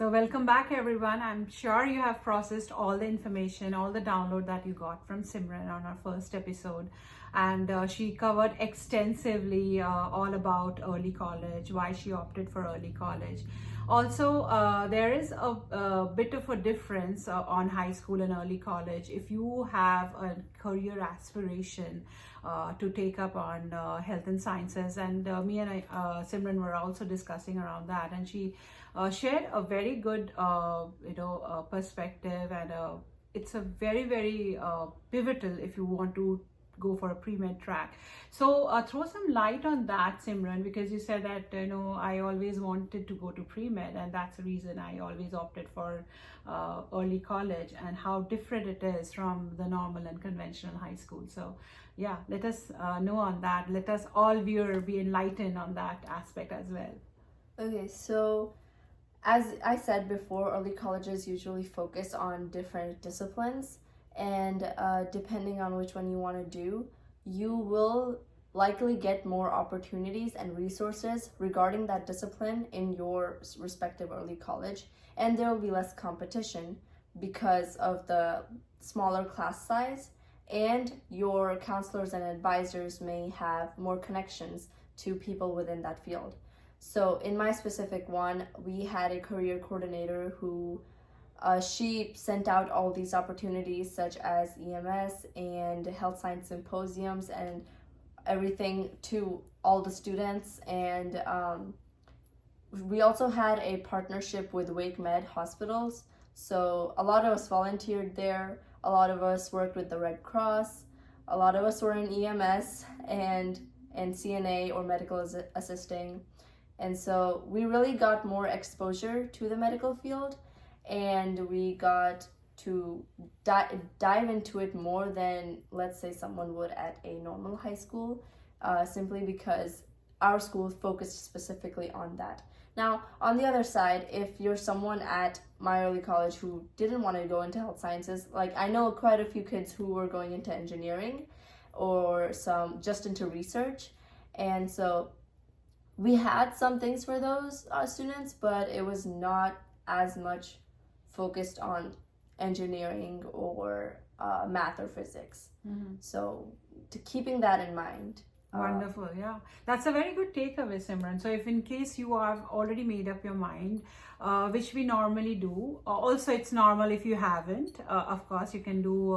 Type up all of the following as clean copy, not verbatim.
So welcome back everyone. I'm sure you have processed all the information, all the download that you got from Simran on our first episode. And she covered extensively all about early college, why she opted for early college. Also, there is a bit of a difference on high school and early college. If you have a career aspiration to take up on health and sciences, and me and Simran were also discussing around that, and she shared a very good perspective, and it's a very pivotal if you want to go for a pre-med track. So throw some light on that, Simran, because you said that I always wanted to go to pre-med, and that's the reason I always opted for early college, and how different it is from the normal and conventional high school. So yeah, let us know on that. Let us all viewer be enlightened on that aspect as well. Okay, so as I said before, early colleges usually focus on different disciplines, and depending on which one you want to do, you will likely get more opportunities and resources regarding that discipline in your respective early college, and there will be less competition because of the smaller class size, and your counselors and advisors may have more connections to people within that field. So in my specific one, we had a career coordinator who she sent out all these opportunities such as EMS and health science symposiums and everything to all the students. And we also had a partnership with Wake Med Hospitals. So a lot of us volunteered there. A lot of us worked with the Red Cross. A lot of us were in EMS and CNA or medical assisting. And so we really got more exposure to the medical field, and we got to dive into it more than, let's say, someone would at a normal high school, simply because our school focused specifically on that. Now, on the other side, if you're someone at my early college who didn't want to go into health sciences, like I know quite a few kids who were going into engineering or some just into research, and so we had some things for those students, but it was not as much focused on engineering or math or physics. Mm-hmm. So keeping that in mind. Wonderful, yeah. That's a very good takeaway, Simran. So if in case you have already made up your mind, which we normally do, also it's normal if you haven't, of course you can do,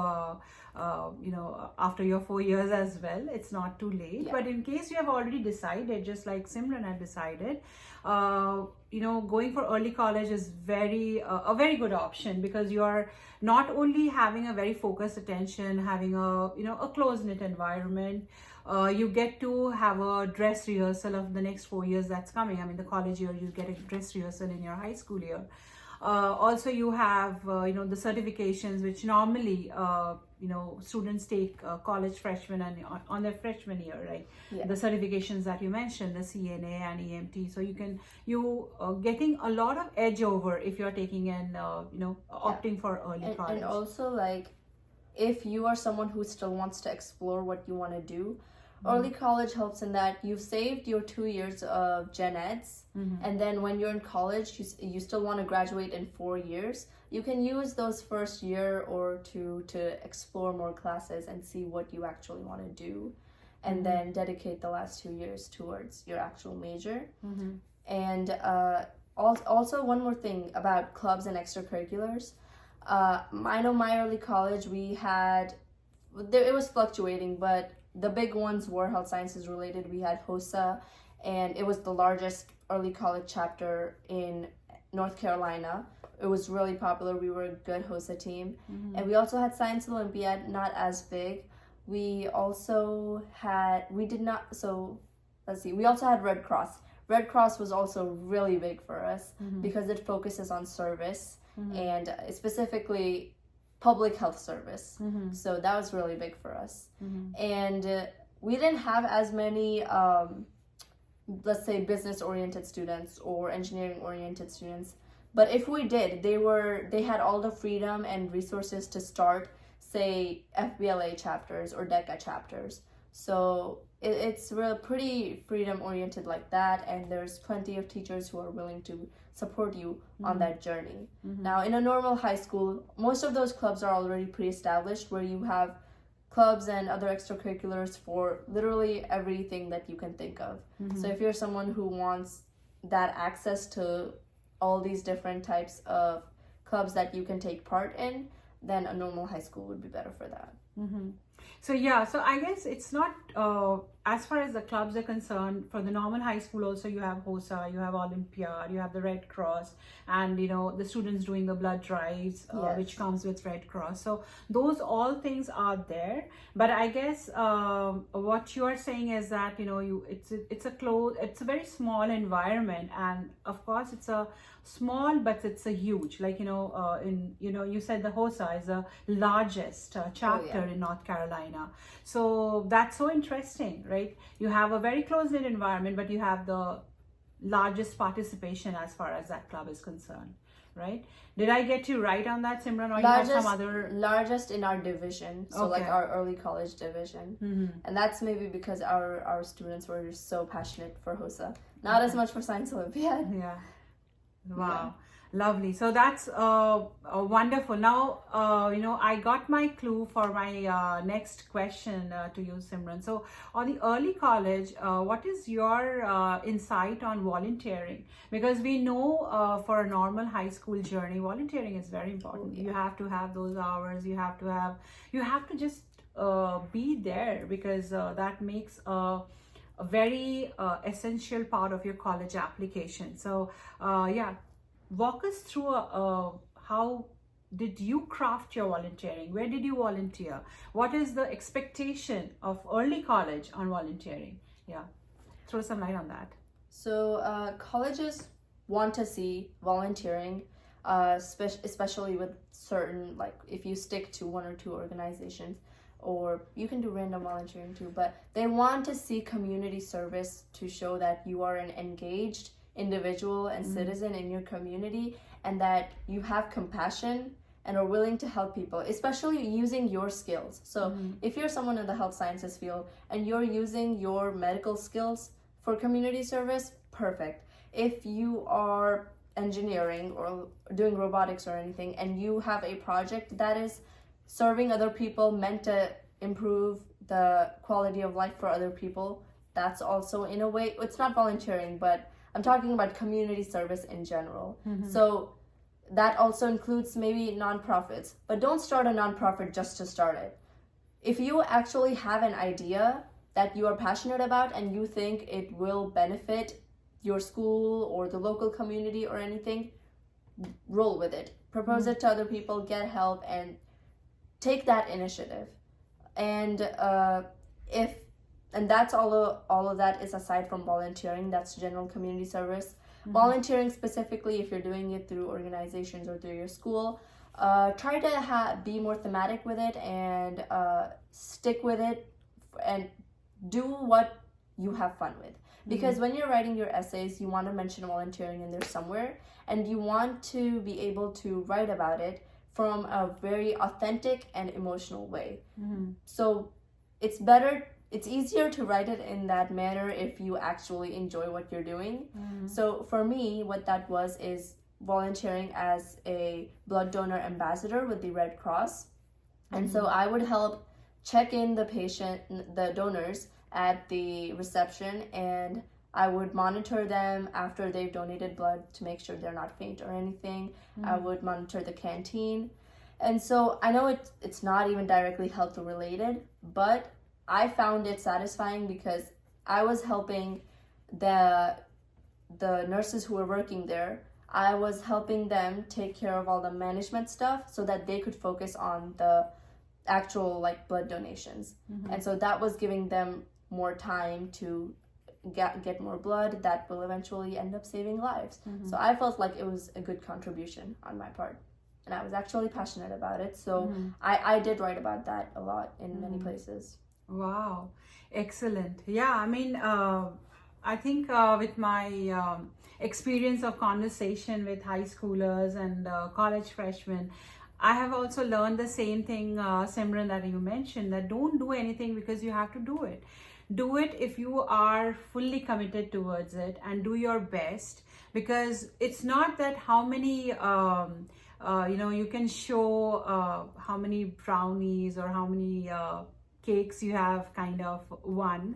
after your 4 years as well. It's not too late. Yeah. But in case you have already decided, just like Simran had decided, going for early college is a very good option, because you are not only having a very focused attention, having a close-knit environment. You get to have a dress rehearsal of the next 4 years that's coming. I mean, the college year, you get a dress rehearsal in your high school year. Also, you have, the certifications, which normally, students take college freshmen and on their freshman year, right? Yeah. The certifications that you mentioned, the CNA and EMT. So you getting a lot of edge over if you're taking and, opting for early college. And also, like, if you are someone who still wants to explore what you want to do, early college helps in that you've saved your 2 years of gen eds, and then when you're in college, you still want to graduate in 4 years. You can use those first year or two to explore more classes and see what you actually want to do, and then dedicate the last 2 years towards your actual major. And also one more thing about clubs and extracurriculars. I know my early college, it was fluctuating, but the big ones were health sciences related. We had HOSA, and it was the largest early college chapter in North Carolina. It was really popular. We were a good HOSA team. And we also had Science Olympiad, not as big. We also had, we also had Red Cross. Red Cross was also really big for us because it focuses on service and specifically public health service. So that was really big for us. And we didn't have as many, let's say, business-oriented students or engineering-oriented students. But if we did, they had all the freedom and resources to start, say, FBLA chapters or DECA chapters. So it's real pretty freedom oriented like that, and there's plenty of teachers who are willing to support you on that journey. Now, in a normal high school, most of those clubs are already pre-established, where you have clubs and other extracurriculars for literally everything that you can think of. So if you're someone who wants that access to all these different types of clubs that you can take part in, then a normal high school would be better for that. So yeah, so I guess it's not as far as the clubs are concerned. For the normal high school, also you have HOSA, you have Olympiad, you have the Red Cross, and the students doing the blood drives, which comes with Red Cross. So those all things are there. But I guess what you are saying is that it's a very small environment, and of course it's a small, but it's a huge, like you said the HOSA is the largest chapter in North Carolina. So that's so interesting, right? You have a very close-knit environment, but you have the largest participation as far as that club is concerned, right? Did I get you right on that, Simran, or you have some other? Largest in our division, so like our early college division. And that's maybe because our students were so passionate for HOSA, not as much for Science Olympiad. Yeah. Wow. Lovely. So that's wonderful. Now, I got my clue for my next question to you, Simran. So on the early college, what is your insight on volunteering? Because we know for a normal high school journey, volunteering is very important. You have to have those hours. You have to just be there, because that makes a very essential part of your college application. So walk us through how did you craft your volunteering? Where did you volunteer? What is the expectation of early college on volunteering? Throw some light on that. So colleges want to see volunteering, especially with certain, like if you stick to one or two organizations, or you can do random volunteering too, but they want to see community service to show that you are an engaged individual and citizen in your community, and that you have compassion and are willing to help people, especially using your skills. So if you're someone in the health sciences field and you're using your medical skills for community service, perfect. If you are engineering or doing robotics or anything, and you have a project that is serving other people, meant to improve the quality of life for other people, that's also, in a way, it's not volunteering, but I'm talking about community service in general. So that also includes maybe nonprofits, but don't start a nonprofit just to start it. If you actually have an idea that you are passionate about and you think it will benefit your school or the local community or anything, roll with it. Propose it to other people, get help, and take that initiative. And and that's all of that is aside from volunteering. That's general community service. Volunteering specifically, if you're doing it through organizations or through your school, try to be more thematic with it, and stick with it, and do what you have fun with. Because when you're writing your essays, you want to mention volunteering in there somewhere, and you want to be able to write about it from a very authentic and emotional way. So it's easier to write it in that manner if you actually enjoy what you're doing. So for me, what that was is volunteering as a blood donor ambassador with the Red Cross. And so I would help check in the donors at the reception, and I would monitor them after they've donated blood to make sure they're not faint or anything. I would monitor the canteen. And so I know it's not even directly health related, but I found it satisfying because I was helping the nurses who were working there. I was helping them take care of all the management stuff so that they could focus on the actual blood donations. And so that was giving them more time to get more blood that will eventually end up saving lives. So I felt like it was a good contribution on my part, and I was actually passionate about it. So I did write about that a lot in many places. Wow, excellent. Yeah, I mean, I think with my experience of conversation with high schoolers and college freshmen, I have also learned the same thing, Simran, that you mentioned, that don't do anything because you have to do it. Do it if you are fully committed towards it, and do your best, because it's not that how many you can show how many brownies or how many cakes you have kind of won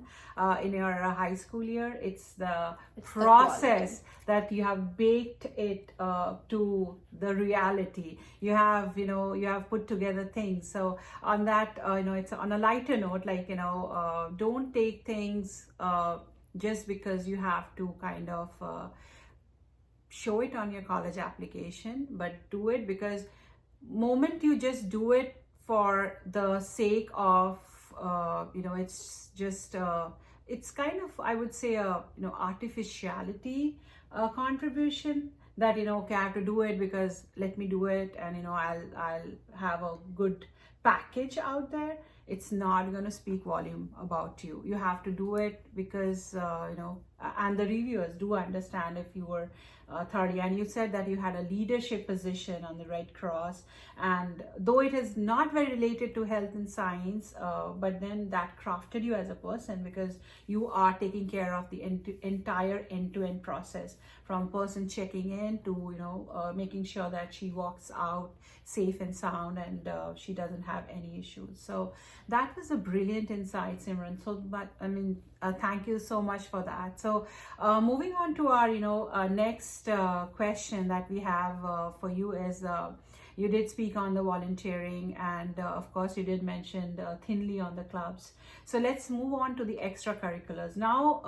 in your high school year. It's the It's the process that you have baked it to the reality. You have, you have put together things. So on that, it's on a lighter note, like, don't take things just because you have to kind of show it on your college appliquation, but do it because moment you just do it for the sake of it's just it's kind of, I would say, a artificiality contribution, that okay, I have to do it because let me do it, and I'll have a good package out there. It's not going to speak volume about you. You have to do it because and the reviewers do understand if you were 30. And you said that you had a leadership position on the Red Cross, and though it is not very related to health and science, but then that crafted you as a person, because you are taking care of the entire end-to-end process, from person checking in to making sure that she walks out safe and sound, and she doesn't have any issues. So that was a brilliant insight, Simran. So, but thank you so much for that. So moving on to our next question that we have for you is, you did speak on the volunteering, and of course you did mention thinly on the clubs. So let's move on to the extracurriculars now.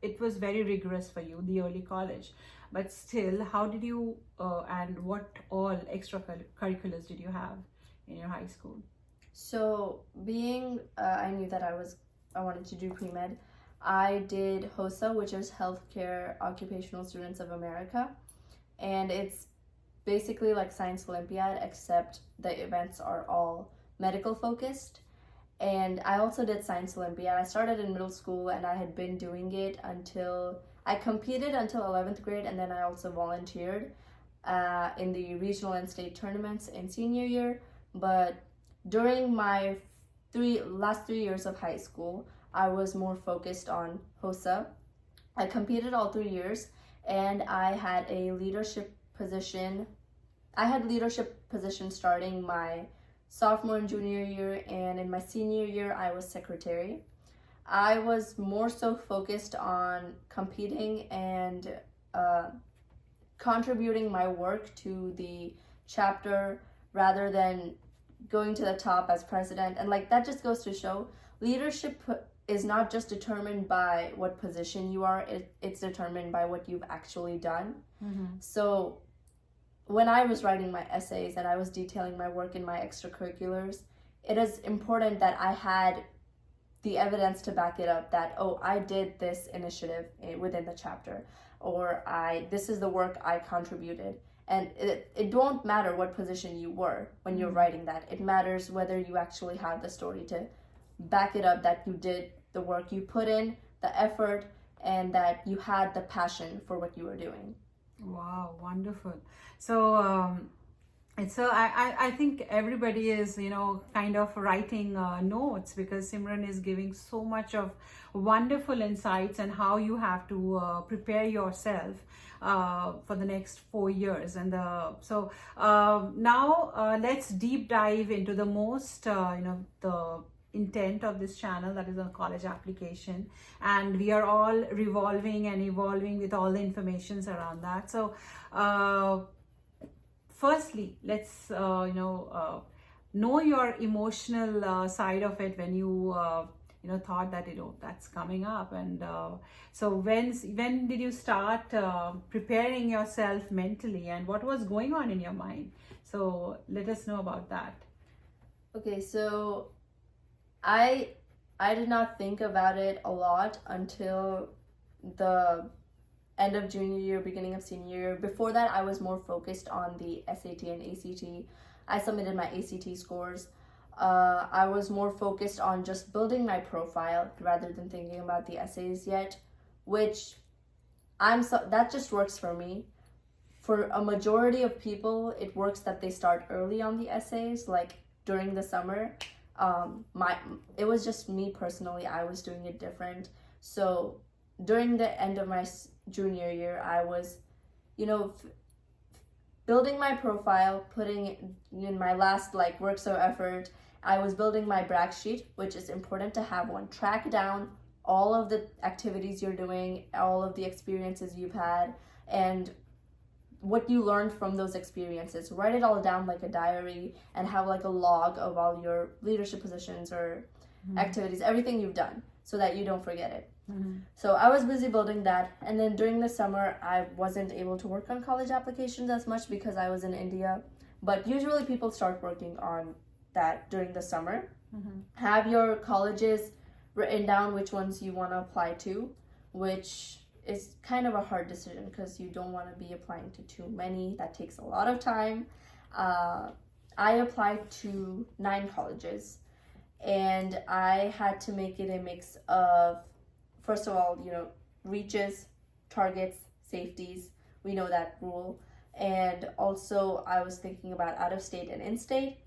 It was very rigorous for you, the early college, but still, how did you and what all extracurriculars did you have in your high school? So being I knew that I wanted to do pre-med, I did HOSA, which is Healthcare Occupational Students of America, and it's basically like Science Olympiad, except the events are all medical focused. And I also did Science Olympiad. I started in middle school, and I had been doing it until I competed until 11th grade, and then I also volunteered in the regional and state tournaments in senior year. But during my last 3 years of high school, I was more focused on HOSA. I competed all 3 years, and I had a leadership position. I had leadership position starting my sophomore and junior year, and in my senior year, I was secretary. I was more so focused on competing and contributing my work to the chapter rather than going to the top as president. And like that just goes to show leadership is not just determined by what position you are, it's determined by what you've actually done. Mm-hmm. So when I was writing my essays and I was detailing my work in my extracurriculars, it is important that I had the evidence to back it up, that, oh, I did this initiative within the chapter, or this is the work I contributed. And it don't matter what position you were when you're writing that. It matters whether you actually have the story to back it up, that you did the work, you put in the effort, and that you had the passion for what you were doing. Wow, wonderful. So I think everybody is kind of writing notes, because Simran is giving so much of wonderful insights and how you have to prepare yourself for the next 4 years. And so now let's deep dive into the most the intent of this channel, that is a college application, and we are all revolving and evolving with all the informations around that. So firstly, let's know your emotional side of it when you thought that that's coming up. And so when did you start preparing yourself mentally, and what was going on in your mind? So let us know about that. Okay, so I did not think about it a lot until the end of junior year, beginning of senior year. Before that, I was more focused on the SAT and ACT. I submitted my ACT scores. I was more focused on just building my profile rather than thinking about the essays yet, which that just works for me. for a majority of people, it works that they start early on the essays, like during the summer. It was just me personally, I was doing it different. So during the end of my junior year, I was, building my profile, putting in my last like work so effort. I was building my brag sheet, which is important to have one. Track down all of the activities you're doing, all of the experiences you've had, and what you learned from those experiences. Write it all down like a diary and have like a log of all your leadership positions or activities, everything you've done, so that you don't forget it. So I was busy building that, and then during the summer I wasn't able to work on college applications as much because I was in India. But usually people start working on that during the summer. Have your colleges written down which ones you want to apply to, which is kind of a hard decision because you don't want to be applying to too many. That takes a lot of time. I applied to 9 colleges, and I had to make it a mix of, first of all, reaches, targets, safeties. We know that rule. And also I was thinking about out of state and in-state.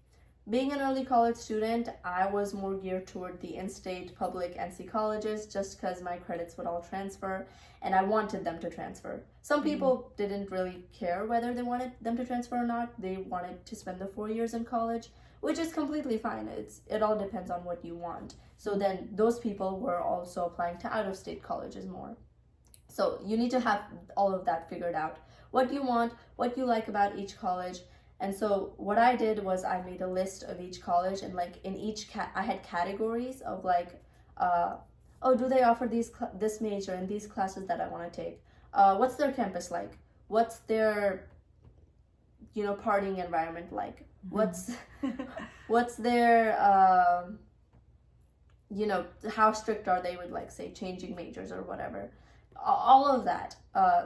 Being an early college student, I was more geared toward the in-state public NC colleges just because my credits would all transfer and I wanted them to transfer. Some people didn't really care whether they wanted them to transfer or not. They wanted to spend the 4 years in college, which is completely fine. It all depends on what you want. So then those people were also applying to out-of-state colleges more. So you need to have all of that figured out. What you want, what you like about each college. And so what I did was I made a list of each college, and like in each I had categories of like, do they offer this major and these classes that I want to take? What's their campus like? What's their, partying environment like? What's their, how strict are they with like say changing majors or whatever? All of that.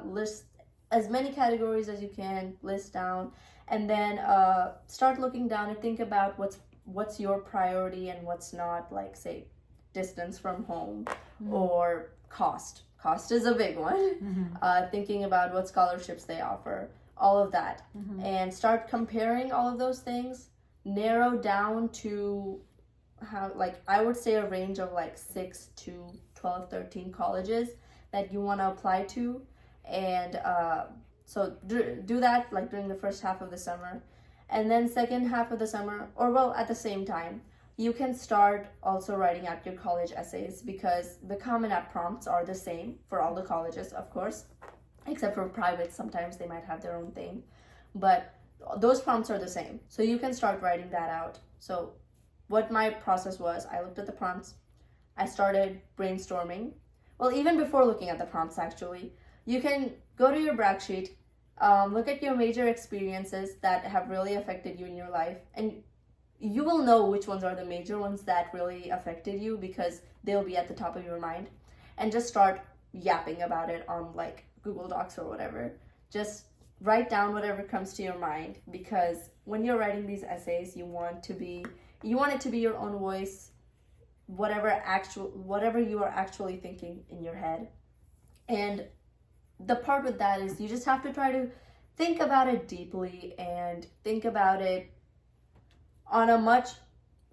List as many categories as you can, list down, and then start looking down and think about what's your priority and what's not, like say distance from home or cost. Cost is a big one. Thinking about what scholarships they offer, all of that, and start comparing all of those things. Narrow down to how, like, I would say a range of like 6 to 12, 13 colleges that you want to apply to. And so do that like during the first half of the summer. And then second half of the summer, or well, at the same time, you can start also writing out your college essays, because the Common App prompts are the same for all the colleges, of course, except for private. Sometimes they might have their own thing, but those prompts are the same. So you can start writing that out. So what my process was, I looked at the prompts, I started brainstorming. Well, even before looking at the prompts, actually, you can go to your brag sheet, look at your major experiences that have really affected you in your life, and you will know which ones are the major ones that really affected you because they'll be at the top of your mind. And just start yapping about it on like Google Docs or whatever. Just write down whatever comes to your mind, because when you're writing these essays, you want it to be your own voice, whatever you are actually thinking in your head. And the part with that is you just have to try to think about it deeply and think about it on a much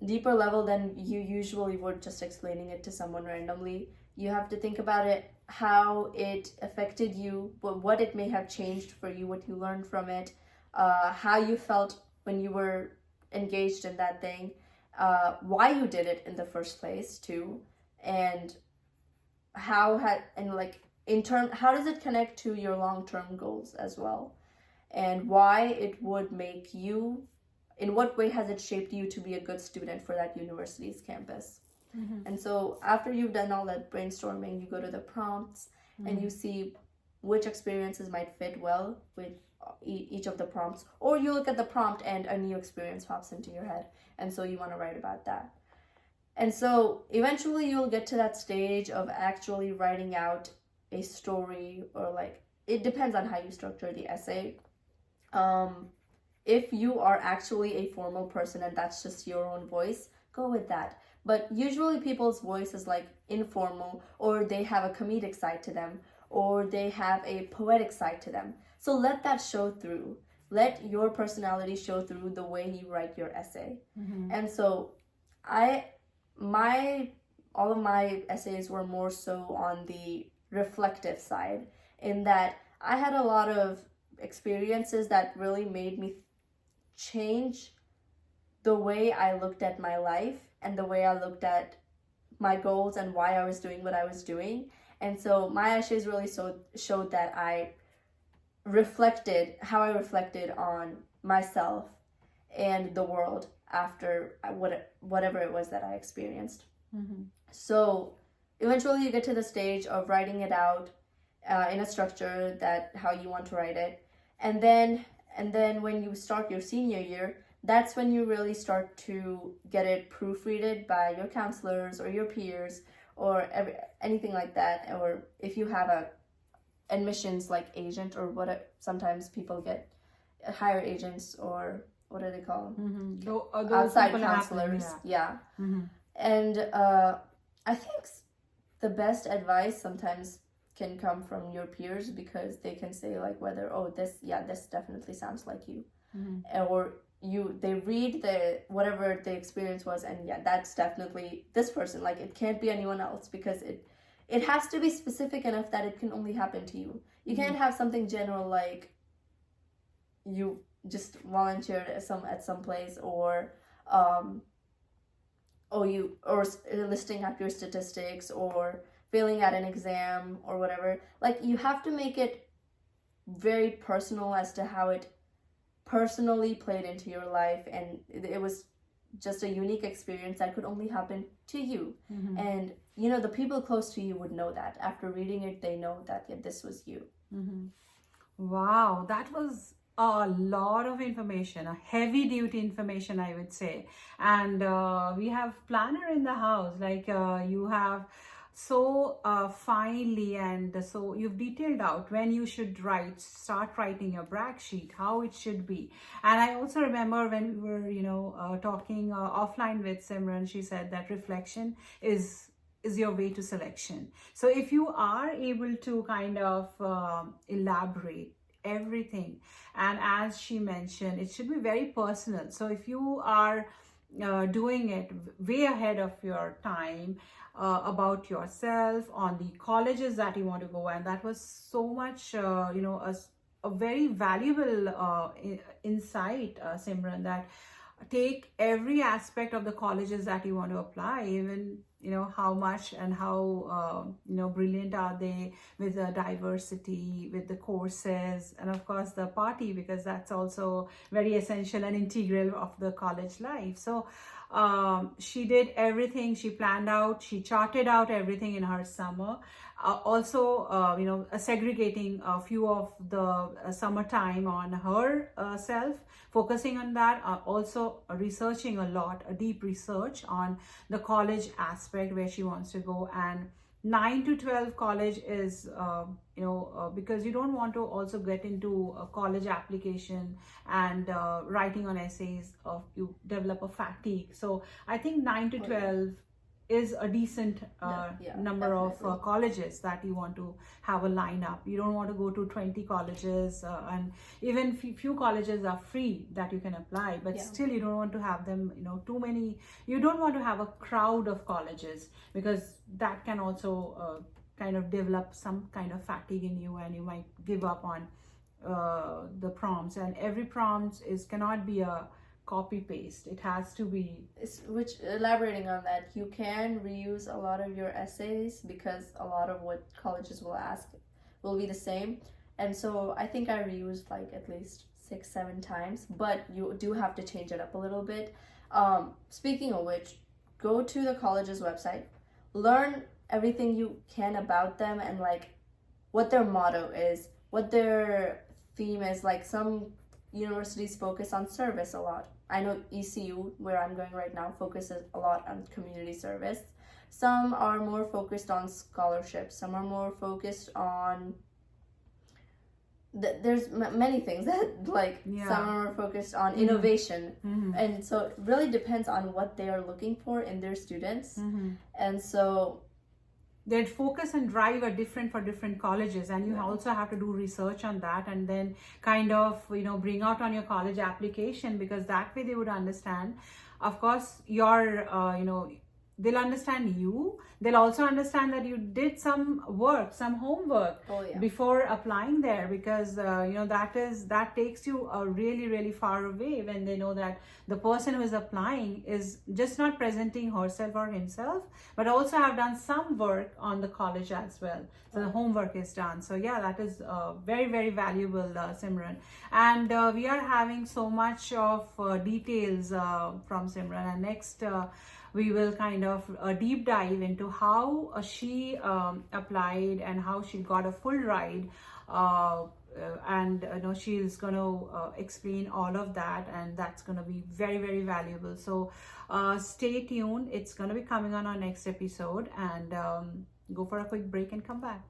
deeper level than you usually would just explaining it to someone randomly. You have to think about it, how it affected you, what it may have changed for you, what you learned from it, how you felt when you were engaged in that thing, why you did it in the first place too, and how does it connect to your long-term goals as well, and why it would make you, in what way has it shaped you to be a good student for that university's campus. And so after you've done all that brainstorming, you go to the prompts and you see which experiences might fit well with each of the prompts, or you look at the prompt and a new experience pops into your head, and so you want to write about that. And so eventually you'll get to that stage of actually writing out a story, or like, it depends on how you structure the essay. If you are actually a formal person and that's just your own voice, go with that. But usually people's voice is like informal, or they have a comedic side to them, or they have a poetic side to them. So let that show through. Let your personality show through the way you write your essay. And so all of my essays were more so on the reflective side, in that I had a lot of experiences that really made me change the way I looked at my life and the way I looked at my goals and why I was doing what I was doing. And so my essays really showed that I reflected how I reflected on myself and the world after whatever it was that I experienced. So eventually you get to the stage of writing it out in a structure that how you want to write it, and then when you start your senior year, that's when you really start to get it proofreaded by your counselors or your peers or anything like that, or if you have a admissions like agent or what, sometimes people get hire agents, or what do they call them? Outside counselors. And I think the best advice sometimes can come from your peers, because they can say like whether this definitely sounds like you, or they read whatever the experience was, and that's definitely this person, like it can't be anyone else, because it has to be specific enough that it can only happen to you. You can't have something general like you just volunteered at some place, or listing up your statistics, or failing at an exam, or whatever. Like, you have to make it very personal as to how it personally played into your life, and it was just a unique experience that could only happen to you. And the people close to you would know that. After reading it, they know that this was you. Wow, that was a lot of information, a heavy duty information, I would say. And we have planner in the house, like you have so finely, and so you've detailed out when you should start writing your brag sheet, how it should be. And I also remember when we were talking offline with Simran, she said that reflection is your way to selection. So if you are able to kind of elaborate everything, and as she mentioned, it should be very personal. So if you are doing it way ahead of your time, about yourself, on the colleges that you want to go, and that was so much a very valuable insight, Simran, that take every aspect of the colleges that you want to apply, even how much and how brilliant are they with the diversity, with the courses, and of course the party, because that's also very essential and integral of the college life. So she did everything. She planned out, she charted out everything in her summer. Also, segregating a few of the summertime on her self, focusing on that. Also researching a lot, a deep research on the college aspect where she wants to go. And 9 to 12 college is because you don't want to also get into a college application and writing on essays, you develop a fatigue. So I think 9 to 12 is a decent number definitely. of colleges that you want to have a lineup. You don't want to go to 20 colleges, and even few colleges are free that you can apply, but still you don't want to have them too many. You don't want to have a crowd of colleges, because that can also kind of develop some kind of fatigue in you, and you might give up on the prompts. And every prompt cannot be a copy paste. It has to be, which, elaborating on that, you can reuse a lot of your essays, because a lot of what colleges will ask will be the same. And so I think I reused like at least 6-7 times, but you do have to change it up a little bit. Speaking of which, go to the college's website, learn everything you can about them, and like what their motto is, what their theme is. Like, some universities focus on service a lot. I know ECU, where I'm going right now, focuses a lot on community service. Some are more focused on scholarships. Some are more focused on there's many things that some are focused on innovation. And so it really depends on what they are looking for in their students. And so their focus and drive are different for different colleges, and you Yeah. also have to do research on that, and then kind of bring out on your college application, because that way they would understand, of course, your they'll understand you. They'll also understand that you did some work, some homework Oh yeah. before applying there, because that takes you really, really far away when they know that the person who is applying is just not presenting herself or himself, but also have done some work on the college as well. So the homework is done. So yeah, that is very, very valuable, Simran. And we are having so much of details from Simran, and next we will kind of deep dive into how she applied and how she got a full ride, and she's going to explain all of that, and that's going to be very, very valuable. So stay tuned. It's going to be coming on our next episode, and go for a quick break and come back.